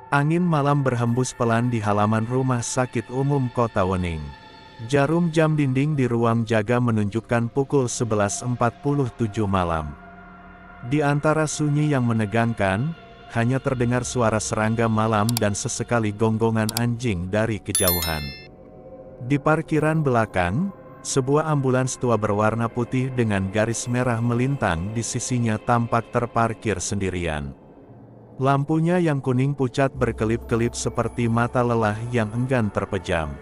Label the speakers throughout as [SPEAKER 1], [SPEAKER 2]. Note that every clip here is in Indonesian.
[SPEAKER 1] Angin malam berhembus pelan di halaman Rumah Sakit Umum Kota Wening. Jarum jam dinding di ruang jaga menunjukkan pukul 11.47 malam. Di antara sunyi yang menegangkan, hanya terdengar suara serangga malam dan sesekali gonggongan anjing dari kejauhan. Di parkiran belakang, sebuah ambulans tua berwarna putih dengan garis merah melintang di sisinya tampak terparkir sendirian. Lampunya yang kuning pucat berkelip-kelip seperti mata lelah yang enggan terpejam.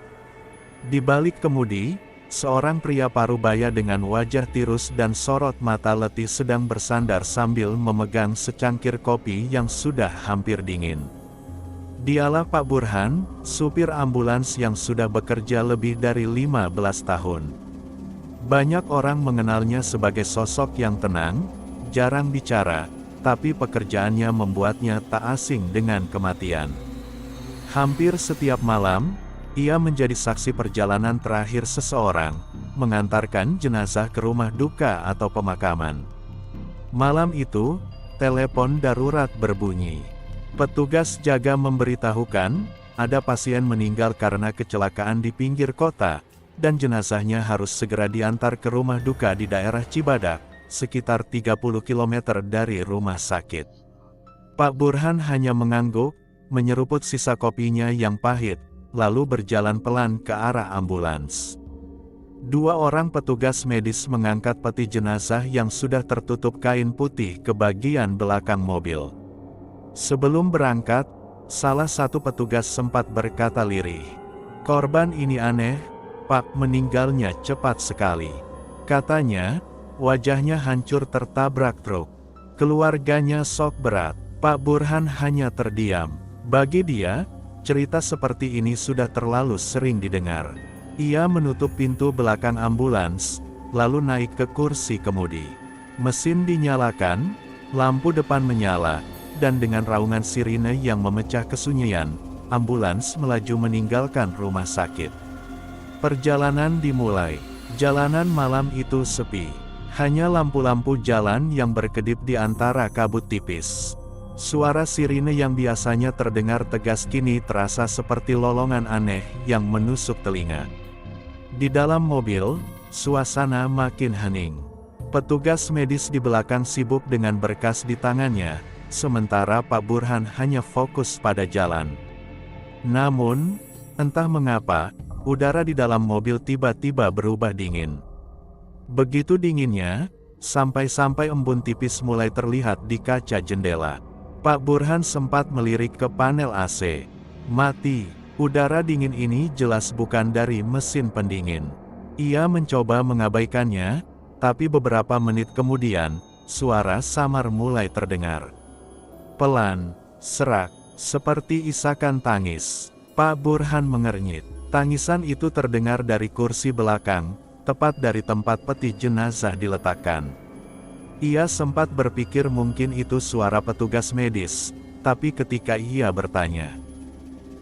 [SPEAKER 1] Di balik kemudi, seorang pria parubaya dengan wajah tirus dan sorot mata letih sedang bersandar sambil memegang secangkir kopi yang sudah hampir dingin. Dialah Pak Burhan, supir ambulans yang sudah bekerja lebih dari 15 tahun. Banyak orang mengenalnya sebagai sosok yang tenang, jarang bicara, tapi pekerjaannya membuatnya tak asing dengan kematian. Hampir setiap malam, ia menjadi saksi perjalanan terakhir seseorang, mengantarkan jenazah ke rumah duka atau pemakaman. Malam itu, telepon darurat berbunyi. Petugas jaga memberitahukan, ada pasien meninggal karena kecelakaan di pinggir kota, dan jenazahnya harus segera diantar ke rumah duka di daerah Cibadak, sekitar 30 km dari rumah sakit. Pak Burhan hanya mengangguk, menyeruput sisa kopinya yang pahit, lalu berjalan pelan ke arah ambulans. Dua orang petugas medis mengangkat peti jenazah yang sudah tertutup kain putih ke bagian belakang mobil. Sebelum berangkat, salah satu petugas sempat berkata lirih, "Korban ini aneh, Pak, meninggalnya cepat sekali." Katanya, wajahnya hancur tertabrak truk. Keluarganya shock berat. Pak Burhan hanya terdiam. Bagi dia, cerita seperti ini sudah terlalu sering didengar. Ia menutup pintu belakang ambulans, lalu naik ke kursi kemudi. Mesin dinyalakan, lampu depan menyala, dan dengan raungan sirine yang memecah kesunyian, ambulans melaju meninggalkan rumah sakit. Perjalanan dimulai. Jalanan malam itu sepi. Hanya lampu-lampu jalan yang berkedip di antara kabut tipis. Suara sirine yang biasanya terdengar tegas kini terasa seperti lolongan aneh yang menusuk telinga. Di dalam mobil, suasana makin hening. Petugas medis di belakang sibuk dengan berkas di tangannya, sementara Pak Burhan hanya fokus pada jalan. Namun, entah mengapa, udara di dalam mobil tiba-tiba berubah dingin. Begitu dinginnya, sampai-sampai embun tipis mulai terlihat di kaca jendela. Pak Burhan sempat melirik ke panel AC. Mati, udara dingin ini jelas bukan dari mesin pendingin. Ia mencoba mengabaikannya, tapi beberapa menit kemudian, suara samar mulai terdengar. Pelan, serak, seperti isakan tangis. Pak Burhan mengernyit. Tangisan itu terdengar dari kursi belakang, tepat dari tempat peti jenazah diletakkan. Ia sempat berpikir mungkin itu suara petugas medis, tapi ketika ia bertanya,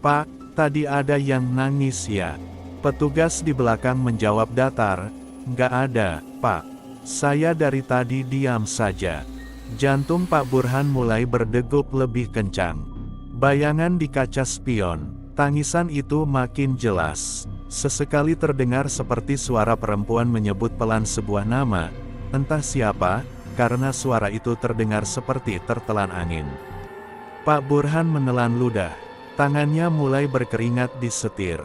[SPEAKER 1] "Pak, tadi ada yang nangis ya?" Petugas di belakang menjawab datar, "Nggak ada, Pak. Saya dari tadi diam saja." Jantung Pak Burhan mulai berdegup lebih kencang. Bayangan di kaca spion, tangisan itu makin jelas. Sesekali terdengar seperti suara perempuan menyebut pelan sebuah nama, entah siapa, karena suara itu terdengar seperti tertelan angin. Pak Burhan menelan ludah. Tangannya mulai berkeringat di setir.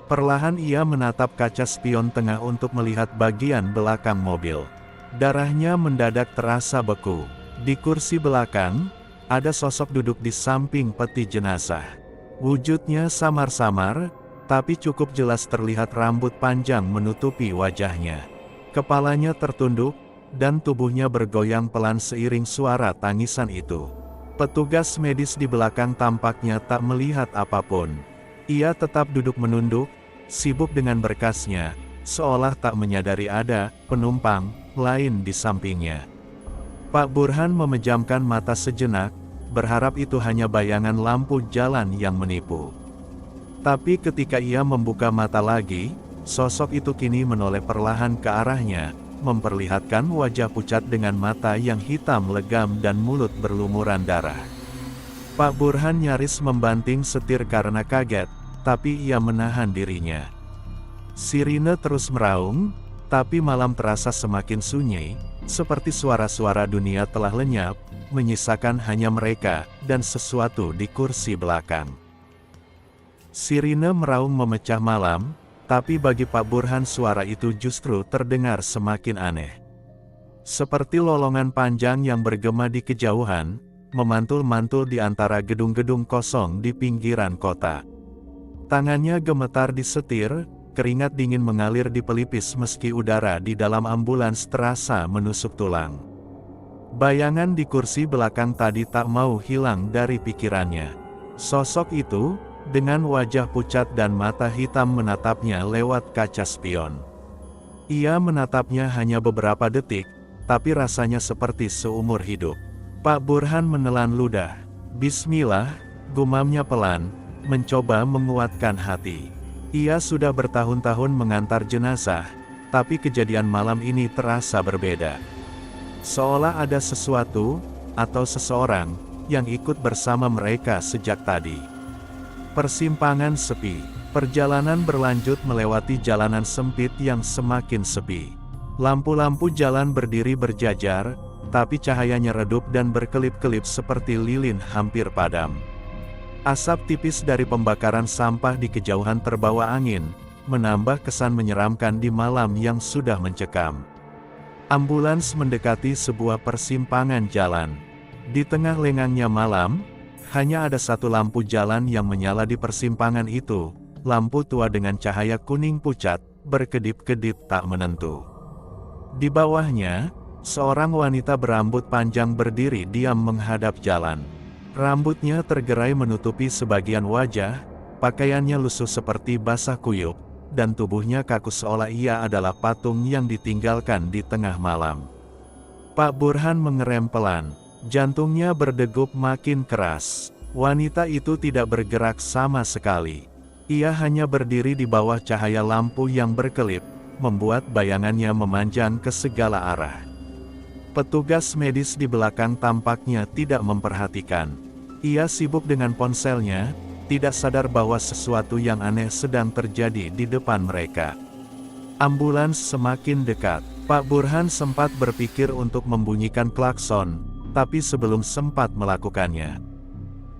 [SPEAKER 1] Perlahan ia menatap kaca spion tengah untuk melihat bagian belakang mobil. Darahnya mendadak terasa beku. Di kursi belakang, ada sosok duduk di samping peti jenazah. Wujudnya samar-samar, tapi cukup jelas terlihat rambut panjang menutupi wajahnya. Kepalanya tertunduk, dan tubuhnya bergoyang pelan seiring suara tangisan itu. Petugas medis di belakang tampaknya tak melihat apapun. Ia tetap duduk menunduk, sibuk dengan berkasnya, seolah tak menyadari ada penumpang lain di sampingnya. Pak Burhan memejamkan mata sejenak, berharap itu hanya bayangan lampu jalan yang menipu. Tapi ketika ia membuka mata lagi, sosok itu kini menoleh perlahan ke arahnya, memperlihatkan wajah pucat dengan mata yang hitam legam dan mulut berlumuran darah. Pak Burhan nyaris membanting setir karena kaget, tapi ia menahan dirinya. Sirine terus meraung, tapi malam terasa semakin sunyi, seperti suara-suara dunia telah lenyap, menyisakan hanya mereka, dan sesuatu di kursi belakang. Sirine meraung memecah malam, tapi bagi Pak Burhan suara itu justru terdengar semakin aneh. Seperti lolongan panjang yang bergema di kejauhan, memantul-mantul di antara gedung-gedung kosong di pinggiran kota. Tangannya gemetar di setir, keringat dingin mengalir di pelipis meski udara di dalam ambulans terasa menusuk tulang. Bayangan di kursi belakang tadi tak mau hilang dari pikirannya. Sosok itu, dengan wajah pucat dan mata hitam menatapnya lewat kaca spion. Ia menatapnya hanya beberapa detik, tapi rasanya seperti seumur hidup. Pak Burhan menelan ludah. Bismillah, gumamnya pelan, mencoba menguatkan hati. Ia sudah bertahun-tahun mengantar jenazah, tapi kejadian malam ini terasa berbeda. Seolah ada sesuatu, atau seseorang, yang ikut bersama mereka sejak tadi. Persimpangan sepi. Perjalanan berlanjut melewati jalanan sempit yang semakin sepi. Lampu-lampu jalan berdiri berjajar, tapi cahayanya redup dan berkelip-kelip seperti lilin hampir padam. Asap tipis dari pembakaran sampah di kejauhan terbawa angin, menambah kesan menyeramkan di malam yang sudah mencekam. Ambulans mendekati sebuah persimpangan jalan. Di tengah lengangnya malam, hanya ada satu lampu jalan yang menyala di persimpangan itu, lampu tua dengan cahaya kuning pucat, berkedip-kedip tak menentu. Di bawahnya, seorang wanita berambut panjang berdiri diam menghadap jalan. Rambutnya tergerai menutupi sebagian wajah, pakaiannya lusuh seperti basah kuyup, dan tubuhnya kaku seolah ia adalah patung yang ditinggalkan di tengah malam. Pak Burhan mengerem pelan, jantungnya berdegup makin keras. Wanita itu tidak bergerak sama sekali. Ia hanya berdiri di bawah cahaya lampu yang berkelip, membuat bayangannya memanjang ke segala arah. Petugas medis di belakang tampaknya tidak memperhatikan. Ia sibuk dengan ponselnya, tidak sadar bahwa sesuatu yang aneh sedang terjadi di depan mereka. Ambulans semakin dekat. Pak Burhan sempat berpikir untuk membunyikan klakson, tapi sebelum sempat melakukannya,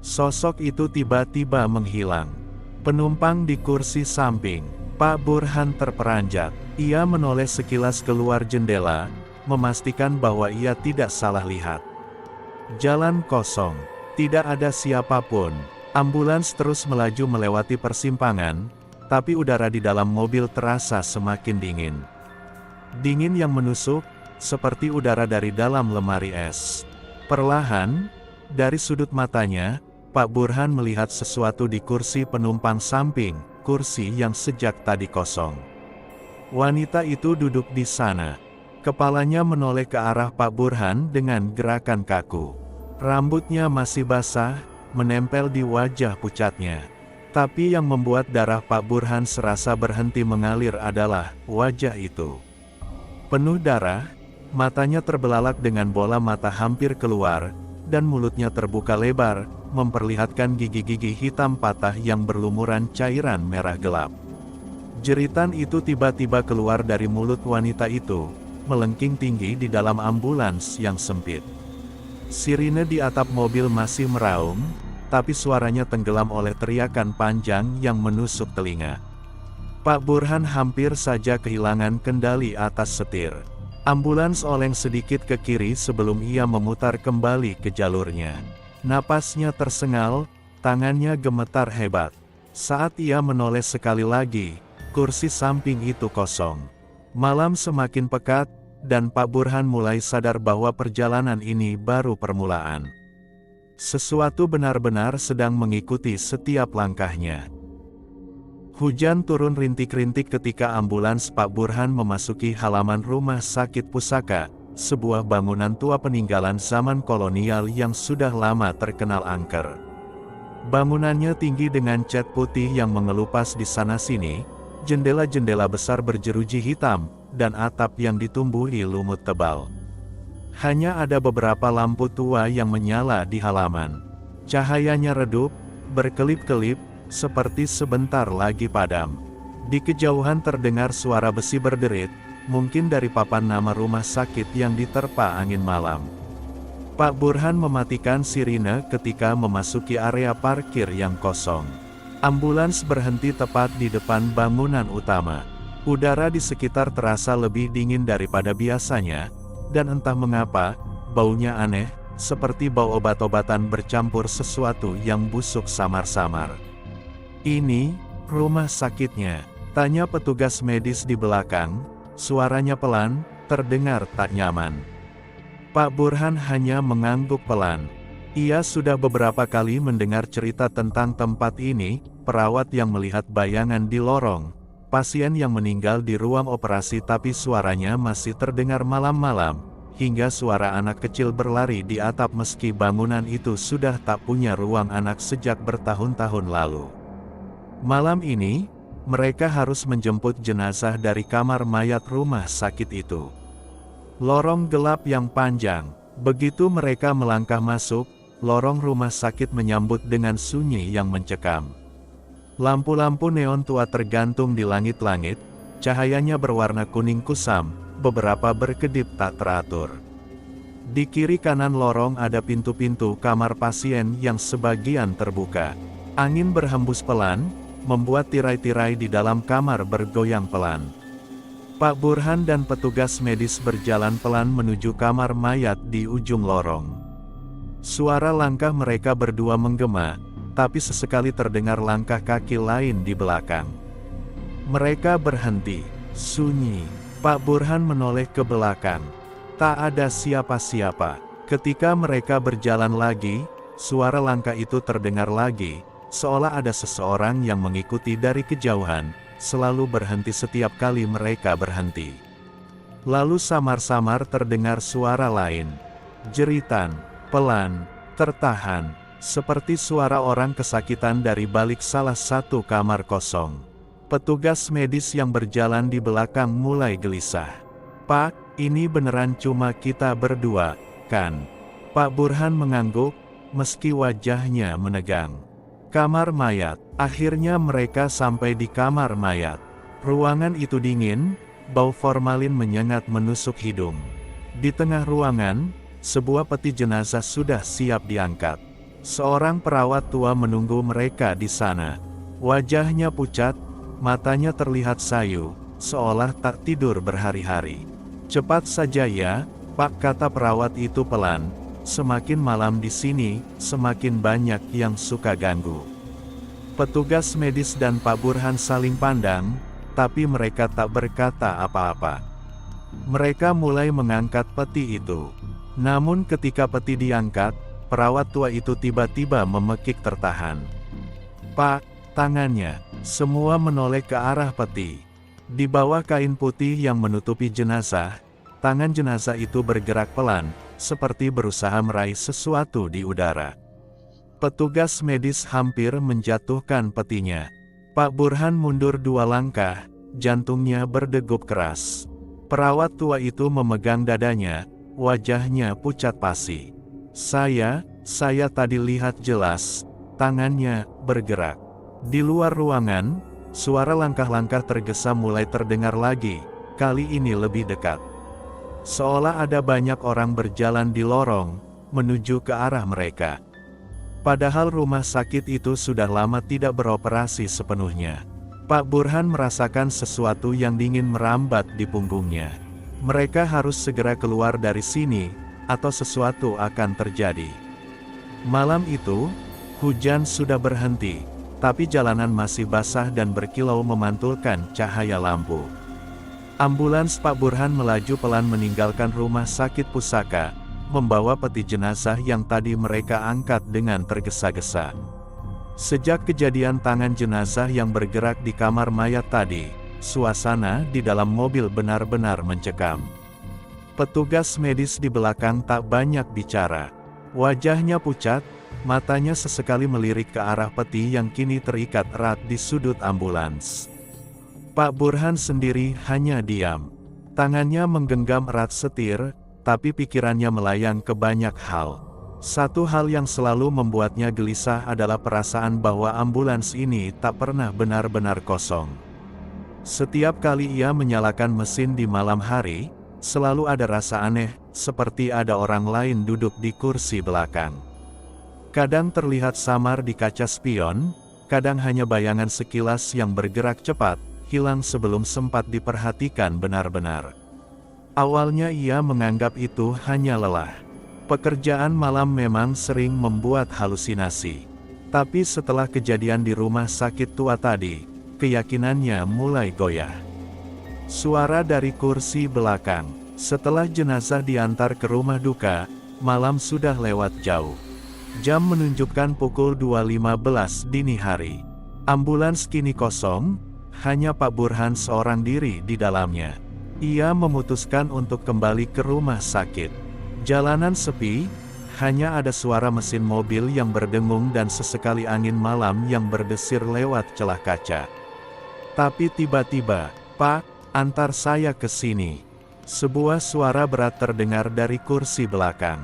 [SPEAKER 1] sosok itu tiba-tiba menghilang. Penumpang di kursi samping, Pak Burhan terperanjat. Ia menoleh sekilas keluar jendela, memastikan bahwa ia tidak salah lihat. Jalan kosong, tidak ada siapapun. Ambulans terus melaju melewati persimpangan, tapi udara di dalam mobil terasa semakin dingin. Dingin yang menusuk, seperti udara dari dalam lemari es. Perlahan, dari sudut matanya, Pak Burhan melihat sesuatu di kursi penumpang samping, kursi yang sejak tadi kosong. Wanita itu duduk di sana. Kepalanya menoleh ke arah Pak Burhan dengan gerakan kaku. Rambutnya masih basah, menempel di wajah pucatnya. Tapi yang membuat darah Pak Burhan serasa berhenti mengalir adalah wajah itu. Penuh darah, matanya terbelalak dengan bola mata hampir keluar, dan mulutnya terbuka lebar, memperlihatkan gigi-gigi hitam patah yang berlumuran cairan merah gelap. Jeritan itu tiba-tiba keluar dari mulut wanita itu, melengking tinggi di dalam ambulans yang sempit. Sirine di atap mobil masih meraung, tapi suaranya tenggelam oleh teriakan panjang yang menusuk telinga. Pak Burhan hampir saja kehilangan kendali atas setir. Ambulans oleng sedikit ke kiri sebelum ia memutar kembali ke jalurnya. Napasnya tersengal, tangannya gemetar hebat. Saat ia menoleh sekali lagi, kursi samping itu kosong. Malam semakin pekat, dan Pak Burhan mulai sadar bahwa perjalanan ini baru permulaan. Sesuatu benar-benar sedang mengikuti setiap langkahnya. Hujan turun rintik-rintik ketika ambulans Pak Burhan memasuki halaman rumah sakit pusaka, sebuah bangunan tua peninggalan zaman kolonial yang sudah lama terkenal angker. Bangunannya tinggi dengan cat putih yang mengelupas di sana-sini, jendela-jendela besar berjeruji hitam, dan atap yang ditumbuhi lumut tebal. Hanya ada beberapa lampu tua yang menyala di halaman. Cahayanya redup, berkelip-kelip, seperti sebentar lagi padam. Di kejauhan terdengar suara besi berderit, mungkin dari papan nama rumah sakit yang diterpa angin malam. Pak Burhan mematikan sirine ketika memasuki area parkir yang kosong. Ambulans berhenti tepat di depan bangunan utama. Udara di sekitar terasa lebih dingin daripada biasanya, dan entah mengapa, baunya aneh, seperti bau obat-obatan bercampur sesuatu yang busuk samar-samar. "Ini, rumah sakitnya?" tanya petugas medis di belakang, suaranya pelan, terdengar tak nyaman. Pak Burhan hanya mengangguk pelan. Ia sudah beberapa kali mendengar cerita tentang tempat ini, perawat yang melihat bayangan di lorong, pasien yang meninggal di ruang operasi tapi suaranya masih terdengar malam-malam, hingga suara anak kecil berlari di atap meski bangunan itu sudah tak punya ruang anak sejak bertahun-tahun lalu. Malam ini, mereka harus menjemput jenazah dari kamar mayat rumah sakit itu. Lorong gelap yang panjang. Begitu mereka melangkah masuk, lorong rumah sakit menyambut dengan sunyi yang mencekam. Lampu-lampu neon tua tergantung di langit-langit, cahayanya berwarna kuning kusam, beberapa berkedip tak teratur. Di kiri kanan lorong ada pintu-pintu kamar pasien yang sebagian terbuka. Angin berhembus pelan, membuat tirai-tirai di dalam kamar bergoyang pelan. Pak Burhan dan petugas medis berjalan pelan menuju kamar mayat di ujung lorong. Suara langkah mereka berdua menggema, tapi sesekali terdengar langkah kaki lain di belakang. Mereka berhenti, sunyi. Pak Burhan menoleh ke belakang. Tak ada siapa-siapa. Ketika mereka berjalan lagi, suara langkah itu terdengar lagi, seolah ada seseorang yang mengikuti dari kejauhan, selalu berhenti setiap kali mereka berhenti. Lalu samar-samar terdengar suara lain. Jeritan, pelan, tertahan, seperti suara orang kesakitan dari balik salah satu kamar kosong. Petugas medis yang berjalan di belakang mulai gelisah. "Pak, ini beneran cuma kita berdua, kan?" Pak Burhan mengangguk, meski wajahnya menegang. Kamar mayat. Akhirnya mereka sampai di kamar mayat. Ruangan itu dingin, bau formalin menyengat menusuk hidung. Di tengah ruangan, sebuah peti jenazah sudah siap diangkat. Seorang perawat tua menunggu mereka di sana. Wajahnya pucat, matanya terlihat sayu, seolah tak tidur berhari-hari. "Cepat saja ya, Pak," kata perawat itu pelan. "Semakin malam di sini, semakin banyak yang suka ganggu." Petugas medis dan Pak Burhan saling pandang, tapi mereka tak berkata apa-apa. Mereka mulai mengangkat peti itu. Namun ketika peti diangkat, perawat tua itu tiba-tiba memekik tertahan. "Pak," tangannya, semua menoleh ke arah peti. Di bawah kain putih yang menutupi jenazah, tangan jenazah itu bergerak pelan, seperti berusaha meraih sesuatu di udara. Petugas medis hampir menjatuhkan petinya. Pak Burhan mundur 2 langkah, jantungnya berdegup keras. Perawat tua itu memegang dadanya, wajahnya pucat pasi. Saya tadi lihat jelas." Tangannya bergerak. Di luar ruangan, suara langkah-langkah tergesa mulai terdengar lagi, kali ini lebih dekat. Seolah ada banyak orang berjalan di lorong, menuju ke arah mereka. Padahal rumah sakit itu sudah lama tidak beroperasi sepenuhnya. Pak Burhan merasakan sesuatu yang dingin merambat di punggungnya. Mereka harus segera keluar dari sini, atau sesuatu akan terjadi. Malam itu, hujan sudah berhenti, tapi jalanan masih basah dan berkilau memantulkan cahaya lampu. Ambulans Pak Burhan melaju pelan meninggalkan rumah sakit pusaka, membawa peti jenazah yang tadi mereka angkat dengan tergesa-gesa. Sejak kejadian tangan jenazah yang bergerak di kamar mayat tadi, suasana di dalam mobil benar-benar mencekam. Petugas medis di belakang tak banyak bicara. Wajahnya pucat, matanya sesekali melirik ke arah peti yang kini terikat erat di sudut ambulans. Pak Burhan sendiri hanya diam. Tangannya menggenggam erat setir, tapi pikirannya melayang ke banyak hal. Satu hal yang selalu membuatnya gelisah adalah perasaan bahwa ambulans ini tak pernah benar-benar kosong. Setiap kali ia menyalakan mesin di malam hari, selalu ada rasa aneh, seperti ada orang lain duduk di kursi belakang. Kadang terlihat samar di kaca spion, kadang hanya bayangan sekilas yang bergerak cepat, hilang sebelum sempat diperhatikan benar-benar. Awalnya ia menganggap itu hanya lelah. Pekerjaan malam memang sering membuat halusinasi. Tapi setelah kejadian di rumah sakit tua tadi, keyakinannya mulai goyah. Suara dari kursi belakang. Setelah jenazah diantar ke rumah duka, malam sudah lewat jauh. Jam menunjukkan pukul 2.15 dini hari. Ambulans kini kosong, hanya Pak Burhan seorang diri di dalamnya. Ia memutuskan untuk kembali ke rumah sakit. Jalanan sepi, hanya ada suara mesin mobil yang berdengung dan sesekali angin malam yang berdesir lewat celah kaca. Tapi tiba-tiba, "Pak, antar saya ke sini." Sebuah suara berat terdengar dari kursi belakang.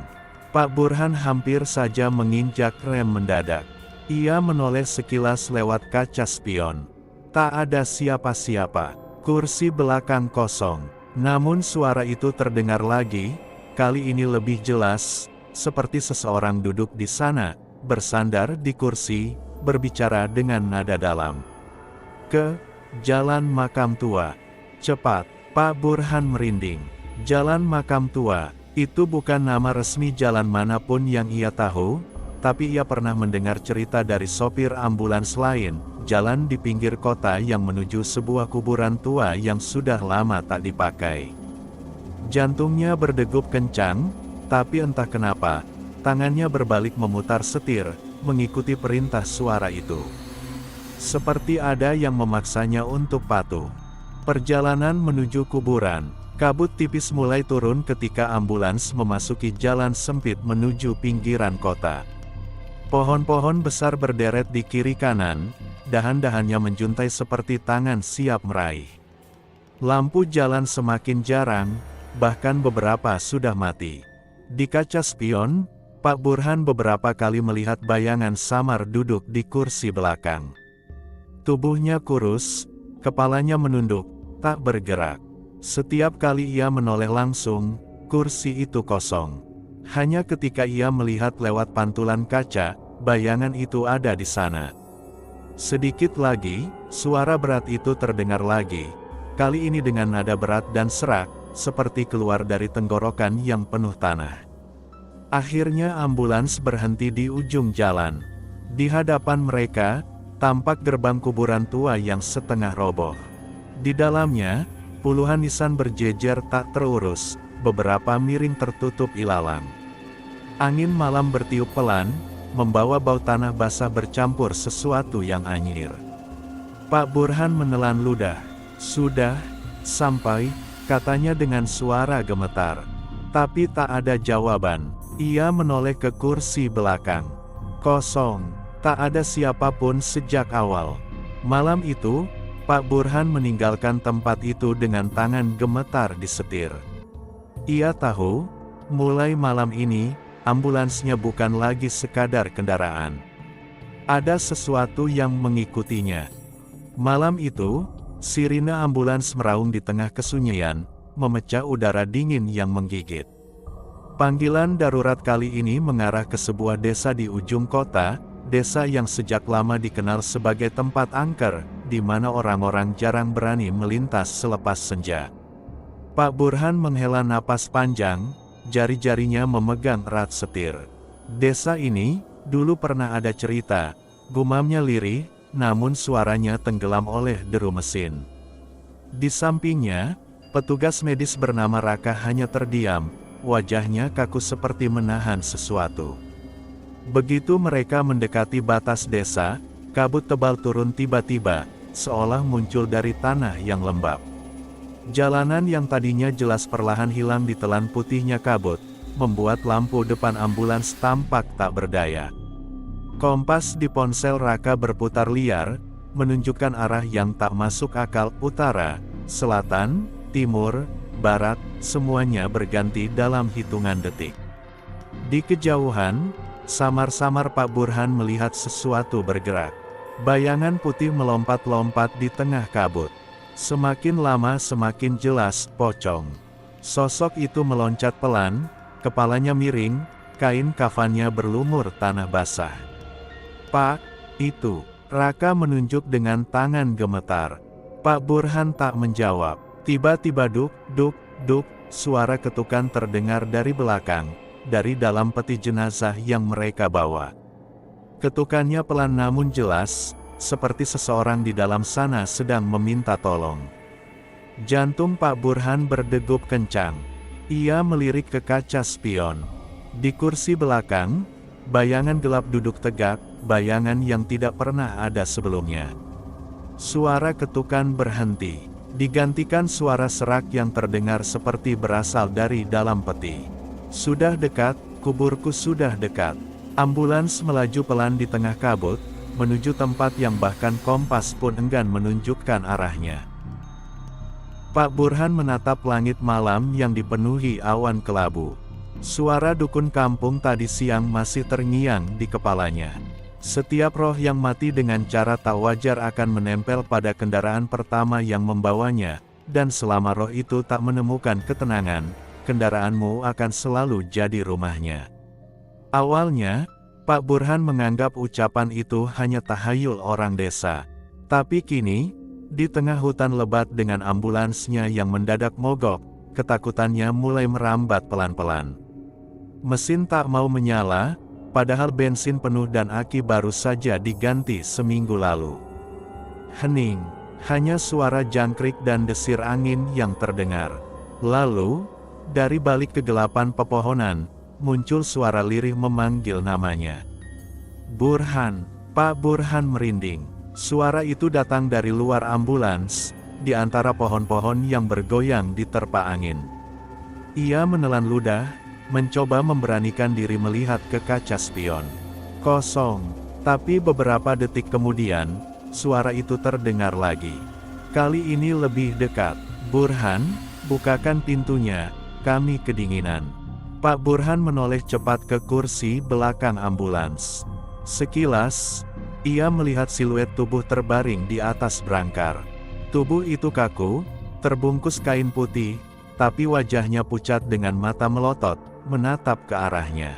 [SPEAKER 1] Pak Burhan hampir saja menginjak rem mendadak. Ia menoleh sekilas lewat kaca spion. Tak ada siapa-siapa. Kursi belakang kosong. Namun suara itu terdengar lagi, kali ini lebih jelas, seperti seseorang duduk di sana, bersandar di kursi, berbicara dengan nada dalam. "Ke Jalan Makam Tua. Cepat." Pak Burhan merinding. Jalan Makam Tua, itu bukan nama resmi jalan manapun yang ia tahu, tapi ia pernah mendengar cerita dari sopir ambulans lain, jalan di pinggir kota yang menuju sebuah kuburan tua yang sudah lama tak dipakai. Jantungnya berdegup kencang, tapi entah kenapa, tangannya berbalik memutar setir, mengikuti perintah suara itu. Seperti ada yang memaksanya untuk patuh. Perjalanan menuju kuburan, kabut tipis mulai turun ketika ambulans memasuki jalan sempit menuju pinggiran kota. Pohon-pohon besar berderet di kiri kanan, dahan-dahannya menjuntai seperti tangan siap meraih. Lampu jalan semakin jarang, bahkan beberapa sudah mati. Di kaca spion, Pak Burhan beberapa kali melihat bayangan samar duduk di kursi belakang. Tubuhnya kurus, kepalanya menunduk, tak bergerak. Setiap kali ia menoleh langsung, kursi itu kosong. Hanya ketika ia melihat lewat pantulan kaca, bayangan itu ada di sana. Sedikit lagi, suara berat itu terdengar lagi. Kali ini dengan nada berat dan serak, seperti keluar dari tenggorokan yang penuh tanah. Akhirnya ambulans berhenti di ujung jalan. Di hadapan mereka, tampak gerbang kuburan tua yang setengah roboh. Di dalamnya, puluhan nisan berjejer tak terurus, beberapa miring tertutup ilalang. Angin malam bertiup pelan, membawa bau tanah basah bercampur sesuatu yang anyir. Pak Burhan menelan ludah. "Sudah sampai," katanya dengan suara gemetar. Tapi tak ada jawaban. Ia menoleh ke kursi belakang. Kosong, tak ada siapapun sejak awal. Malam itu, Pak Burhan meninggalkan tempat itu dengan tangan gemetar di setir. Ia tahu, mulai malam ini, ambulansnya bukan lagi sekadar kendaraan. Ada sesuatu yang mengikutinya. Malam itu, sirine ambulans meraung di tengah kesunyian, memecah udara dingin yang menggigit. Panggilan darurat kali ini mengarah ke sebuah desa di ujung kota, desa yang sejak lama dikenal sebagai tempat angker, di mana orang-orang jarang berani melintas selepas senja. Pak Burhan menghela napas panjang, jari-jarinya memegang erat setir. "Desa ini, dulu pernah ada cerita," gumamnya lirih, namun suaranya tenggelam oleh deru mesin. Di sampingnya, petugas medis bernama Raka hanya terdiam, wajahnya kaku seperti menahan sesuatu. Begitu mereka mendekati batas desa, kabut tebal turun tiba-tiba, seolah muncul dari tanah yang lembab. Jalanan yang tadinya jelas perlahan hilang ditelan putihnya kabut, membuat lampu depan ambulans tampak tak berdaya. Kompas di ponsel Raka berputar liar, menunjukkan arah yang tak masuk akal. Utara, selatan, timur, barat, semuanya berganti dalam hitungan detik. Di kejauhan, samar-samar Pak Burhan melihat sesuatu bergerak. Bayangan putih melompat-lompat di tengah kabut. Semakin lama semakin jelas, pocong. Sosok itu meloncat pelan, kepalanya miring, kain kafannya berlumur tanah basah. "Pak, itu." Raka menunjuk dengan tangan gemetar. Pak Burhan tak menjawab. Tiba-tiba duk, duk, duk, suara ketukan terdengar dari belakang, dari dalam peti jenazah yang mereka bawa. Ketukannya pelan namun jelas, seperti seseorang di dalam sana sedang meminta tolong. Jantung Pak Burhan berdegup kencang. Ia melirik ke kaca spion. Di kursi belakang, bayangan gelap duduk tegak, bayangan yang tidak pernah ada sebelumnya. Suara ketukan berhenti, digantikan suara serak yang terdengar seperti berasal dari dalam peti. "Sudah dekat, kuburku sudah dekat." Ambulans melaju pelan di tengah kabut, menuju tempat yang bahkan kompas pun enggan menunjukkan arahnya. Pak Burhan menatap langit malam yang dipenuhi awan kelabu. Suara dukun kampung tadi siang masih terngiang di kepalanya. Setiap roh yang mati dengan cara tak wajar akan menempel pada kendaraan pertama yang membawanya, dan selama roh itu tak menemukan ketenangan, kendaraanmu akan selalu jadi rumahnya. Awalnya, Pak Burhan menganggap ucapan itu hanya tahayul orang desa. Tapi kini, di tengah hutan lebat dengan ambulansnya yang mendadak mogok, ketakutannya mulai merambat pelan-pelan. Mesin tak mau menyala, padahal bensin penuh dan aki baru saja diganti seminggu lalu. Hening, hanya suara jangkrik dan desir angin yang terdengar. Lalu, dari balik kegelapan pepohonan, muncul suara lirih memanggil namanya. "Burhan." Pak Burhan merinding. Suara itu datang dari luar ambulans, di antara pohon-pohon yang bergoyang diterpa angin. Ia menelan ludah, mencoba memberanikan diri melihat ke kaca spion. Kosong. Tapi beberapa detik kemudian, suara itu terdengar lagi. Kali ini lebih dekat. "Burhan, bukakan pintunya, kami kedinginan." Pak Burhan menoleh cepat ke kursi belakang ambulans. Sekilas, ia melihat siluet tubuh terbaring di atas brangkar. Tubuh itu kaku, terbungkus kain putih, tapi wajahnya pucat dengan mata melotot, menatap ke arahnya.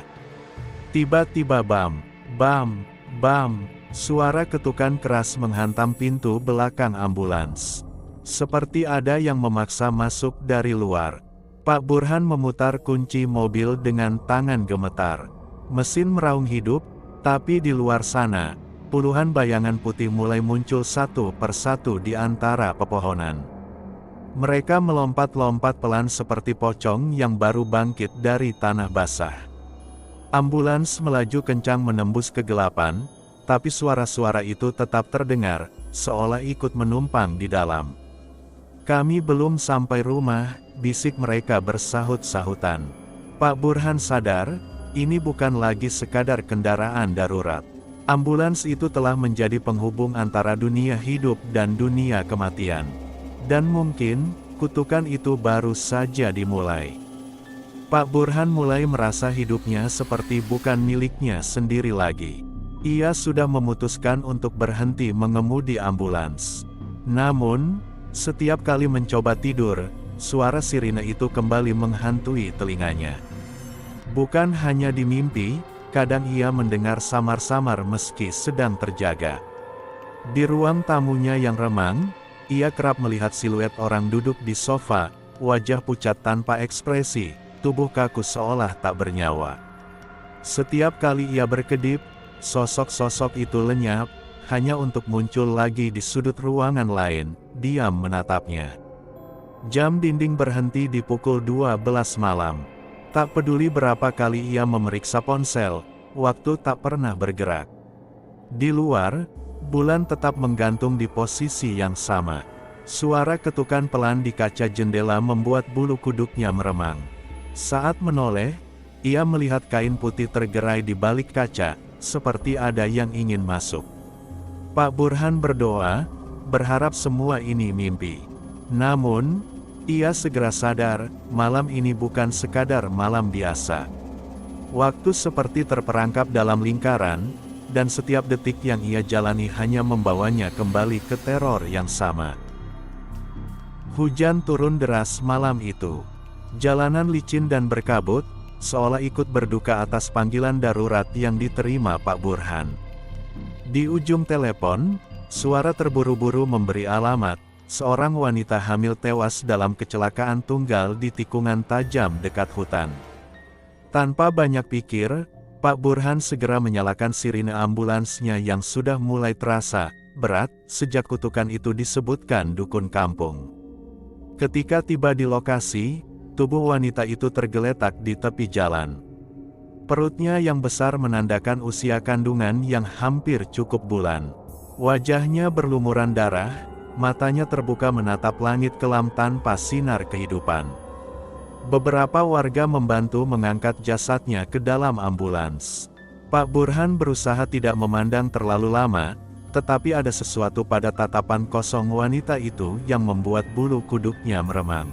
[SPEAKER 1] Tiba-tiba bam, bam, bam, suara ketukan keras menghantam pintu belakang ambulans. Seperti ada yang memaksa masuk dari luar. Pak Burhan memutar kunci mobil dengan tangan gemetar. Mesin meraung hidup, tapi di luar sana, puluhan bayangan putih mulai muncul satu persatu di antara pepohonan. Mereka melompat-lompat pelan seperti pocong yang baru bangkit dari tanah basah. Ambulans melaju kencang menembus kegelapan, tapi suara-suara itu tetap terdengar, seolah ikut menumpang di dalam. "Kami belum sampai rumah," bisik mereka bersahut-sahutan. Pak Burhan sadar, ini bukan lagi sekadar kendaraan darurat. Ambulans itu telah menjadi penghubung antara dunia hidup dan dunia kematian. Dan mungkin, kutukan itu baru saja dimulai. Pak Burhan mulai merasa hidupnya seperti bukan miliknya sendiri lagi. Ia sudah memutuskan untuk berhenti mengemudi ambulans. Namun, setiap kali mencoba tidur, suara sirine itu kembali menghantui telinganya. Bukan hanya di mimpi, kadang ia mendengar samar-samar meski sedang terjaga. Di ruang tamunya yang remang, ia kerap melihat siluet orang duduk di sofa, wajah pucat tanpa ekspresi, tubuh kaku seolah tak bernyawa. Setiap kali ia berkedip, sosok-sosok itu lenyap, hanya untuk muncul lagi di sudut ruangan lain, diam menatapnya. Jam dinding berhenti di pukul 12 malam. Tak peduli berapa kali ia memeriksa ponsel, waktu tak pernah bergerak. Di luar, bulan tetap menggantung di posisi yang sama. Suara ketukan pelan di kaca jendela membuat bulu kuduknya meremang. Saat menoleh, ia melihat kain putih tergerai di balik kaca, seperti ada yang ingin masuk. Pak Burhan berdoa, berharap semua ini mimpi. Namun, ia segera sadar, malam ini bukan sekadar malam biasa. Waktu seperti terperangkap dalam lingkaran, dan setiap detik yang ia jalani hanya membawanya kembali ke teror yang sama. Hujan turun deras malam itu. Jalanan licin dan berkabut, seolah ikut berduka atas panggilan darurat yang diterima Pak Burhan. Di ujung telepon, suara terburu-buru memberi alamat, seorang wanita hamil tewas dalam kecelakaan tunggal di tikungan tajam dekat hutan. Tanpa banyak pikir, Pak Burhan segera menyalakan sirine ambulansnya yang sudah mulai terasa berat sejak kutukan itu disebutkan dukun kampung. Ketika tiba di lokasi, tubuh wanita itu tergeletak di tepi jalan. Perutnya yang besar menandakan usia kandungan yang hampir cukup bulan. Wajahnya berlumuran darah, matanya terbuka menatap langit kelam tanpa sinar kehidupan. Beberapa warga membantu mengangkat jasadnya ke dalam ambulans. Pak Burhan berusaha tidak memandang terlalu lama, tetapi ada sesuatu pada tatapan kosong wanita itu yang membuat bulu kuduknya meremang.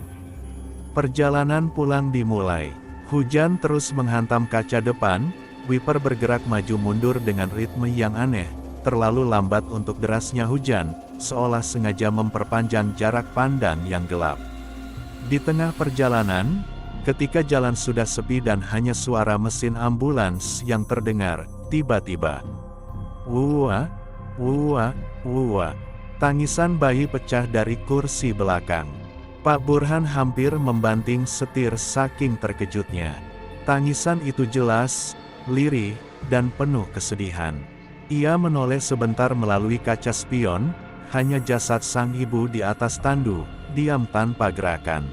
[SPEAKER 1] Perjalanan pulang dimulai. Hujan terus menghantam kaca depan, wiper bergerak maju mundur dengan ritme yang aneh, terlalu lambat untuk derasnya hujan, seolah sengaja memperpanjang jarak pandang yang gelap. Di tengah perjalanan, ketika jalan sudah sepi dan hanya suara mesin ambulans yang terdengar, tiba-tiba, "Wuwa, wuwa, wuwa." Tangisan bayi pecah dari kursi belakang. Pak Burhan hampir membanting setir saking terkejutnya. Tangisan itu jelas, lirih, dan penuh kesedihan. Ia menoleh sebentar melalui kaca spion, hanya jasad sang ibu di atas tandu, diam tanpa gerakan.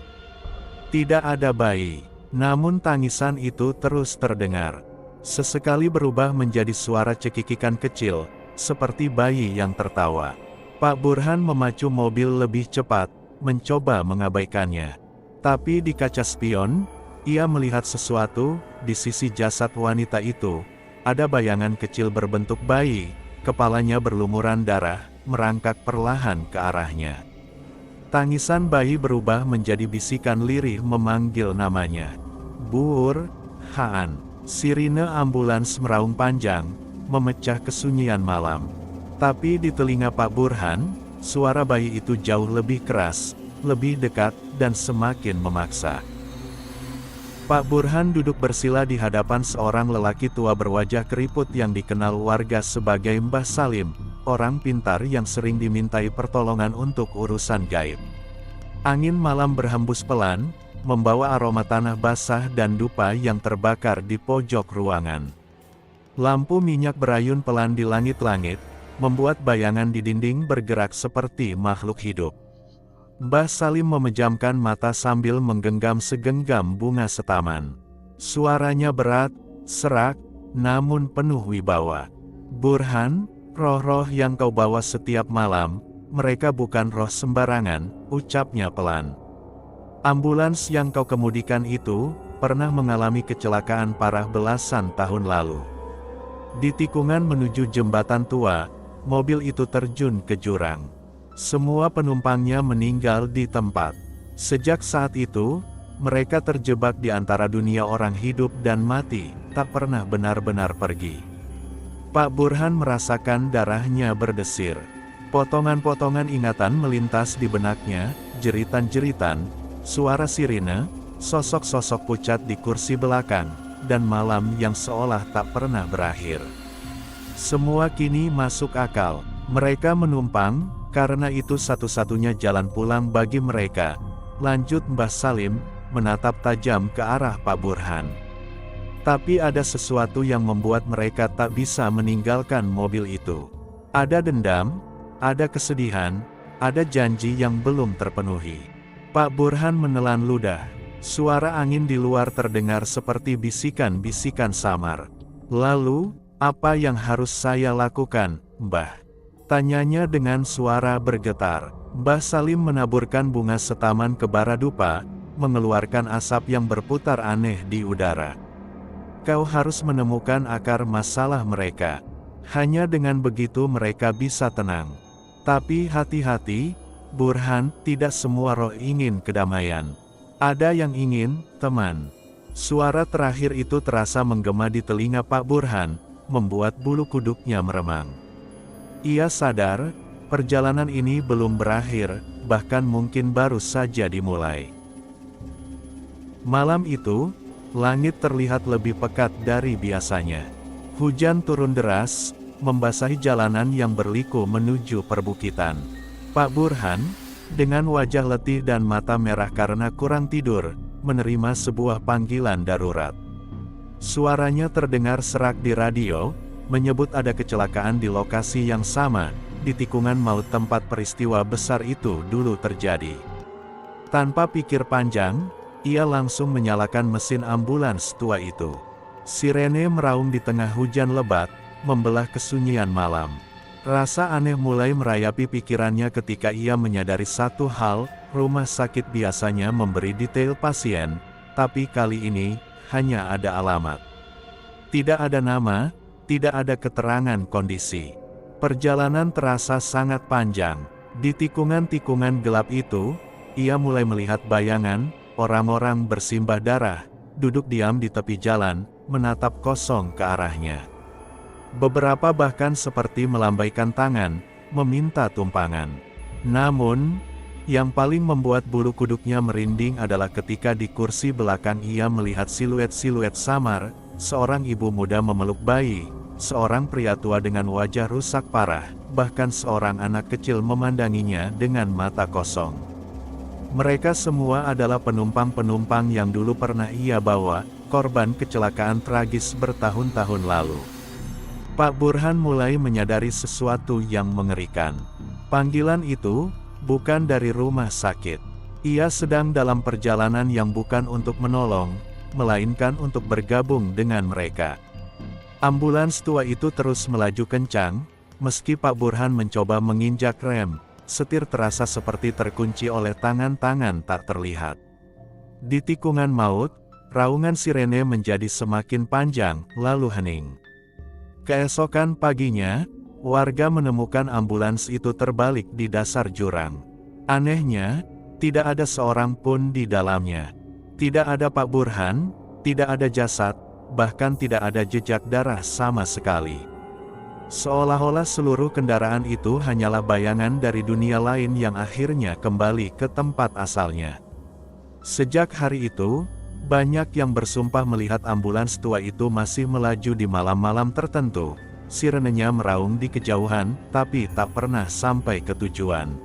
[SPEAKER 1] Tidak ada bayi, namun tangisan itu terus terdengar. Sesekali berubah menjadi suara cekikikan kecil, seperti bayi yang tertawa. Pak Burhan memacu mobil lebih cepat, mencoba mengabaikannya. Tapi di kaca spion, ia melihat sesuatu. Di sisi jasad wanita itu, ada bayangan kecil berbentuk bayi, kepalanya berlumuran darah, merangkak perlahan ke arahnya. Tangisan bayi berubah menjadi bisikan lirih memanggil namanya. "Burhan." Sirine ambulans meraung panjang, memecah kesunyian malam. Tapi di telinga Pak Burhan, suara bayi itu jauh lebih keras, lebih dekat, dan semakin memaksa. Pak Burhan duduk bersila di hadapan seorang lelaki tua berwajah keriput yang dikenal warga sebagai Mbah Salim, orang pintar yang sering dimintai pertolongan untuk urusan gaib. Angin malam berhembus pelan, membawa aroma tanah basah dan dupa yang terbakar di pojok ruangan. Lampu minyak berayun pelan di langit-langit, membuat bayangan di dinding bergerak seperti makhluk hidup. Mbah Salim memejamkan mata sambil menggenggam segenggam bunga setaman. Suaranya berat, serak, namun penuh wibawa. "Burhan, roh-roh yang kau bawa setiap malam, mereka bukan roh sembarangan," ucapnya pelan. "Ambulans yang kau kemudikan itu, pernah mengalami kecelakaan parah belasan tahun lalu. Di tikungan menuju jembatan tua, mobil itu terjun ke jurang. Semua penumpangnya meninggal di tempat. Sejak saat itu, mereka terjebak di antara dunia orang hidup dan mati, tak pernah benar-benar pergi." Pak Burhan merasakan darahnya berdesir. Potongan-potongan ingatan melintas di benaknya, jeritan-jeritan, suara sirine, sosok-sosok pucat di kursi belakang, dan malam yang seolah tak pernah berakhir. Semua kini masuk akal. Mereka menumpang, karena itu satu-satunya jalan pulang bagi mereka. Lanjut Mbah Salim, menatap tajam ke arah Pak Burhan. Tapi ada sesuatu yang membuat mereka tak bisa meninggalkan mobil itu. Ada dendam, ada kesedihan, ada janji yang belum terpenuhi. Pak Burhan menelan ludah. Suara angin di luar terdengar seperti bisikan-bisikan samar. "Lalu, apa yang harus saya lakukan, Mbah?" tanyanya dengan suara bergetar. Mbah Salim menaburkan bunga setaman ke bara dupa, mengeluarkan asap yang berputar aneh di udara. "Kau harus menemukan akar masalah mereka. Hanya dengan begitu mereka bisa tenang. Tapi hati-hati, Burhan, tidak semua roh ingin kedamaian. Ada yang ingin teman. Suara terakhir itu terasa menggema di telinga Pak Burhan, membuat bulu kuduknya meremang. Ia sadar, perjalanan ini belum berakhir, bahkan mungkin baru saja dimulai. Malam itu, langit terlihat lebih pekat dari biasanya. Hujan turun deras, membasahi jalanan yang berliku menuju perbukitan. Pak Burhan, dengan wajah letih dan mata merah karena kurang tidur, menerima sebuah panggilan darurat. Suaranya terdengar serak di radio, menyebut ada kecelakaan di lokasi yang sama, di tikungan maut tempat peristiwa besar itu dulu terjadi. Tanpa pikir panjang, ia langsung menyalakan mesin ambulans tua itu. Sirene meraung di tengah hujan lebat, membelah kesunyian malam. Rasa aneh mulai merayapi pikirannya ketika ia menyadari satu hal, rumah sakit biasanya memberi detail pasien, tapi kali ini, hanya ada alamat. Tidak ada nama, tidak ada keterangan kondisi. Perjalanan terasa sangat panjang. Di tikungan-tikungan gelap itu, ia mulai melihat bayangan, orang-orang bersimbah darah, duduk diam di tepi jalan, menatap kosong ke arahnya. Beberapa bahkan seperti melambaikan tangan, meminta tumpangan. Namun, yang paling membuat bulu kuduknya merinding adalah ketika di kursi belakang ia melihat siluet-siluet samar, seorang ibu muda memeluk bayi, seorang pria tua dengan wajah rusak parah, bahkan seorang anak kecil memandanginya dengan mata kosong. Mereka semua adalah penumpang-penumpang yang dulu pernah ia bawa, korban kecelakaan tragis bertahun-tahun lalu. Pak Burhan mulai menyadari sesuatu yang mengerikan. Panggilan itu bukan dari rumah sakit. Ia sedang dalam perjalanan yang bukan untuk menolong, melainkan untuk bergabung dengan mereka. Ambulans tua itu terus melaju kencang, meski Pak Burhan mencoba menginjak rem, setir terasa seperti terkunci oleh tangan-tangan tak terlihat. Di tikungan maut, raungan sirene menjadi semakin panjang, lalu hening. Keesokan paginya, warga menemukan ambulans itu terbalik di dasar jurang. Anehnya, tidak ada seorang pun di dalamnya. Tidak ada Pak Burhan, tidak ada jasad, bahkan tidak ada jejak darah sama sekali. Seolah-olah seluruh kendaraan itu hanyalah bayangan dari dunia lain yang akhirnya kembali ke tempat asalnya. Sejak hari itu, banyak yang bersumpah melihat ambulans tua itu masih melaju di malam-malam tertentu. Sirenenya meraung di kejauhan, tapi tak pernah sampai ke tujuan.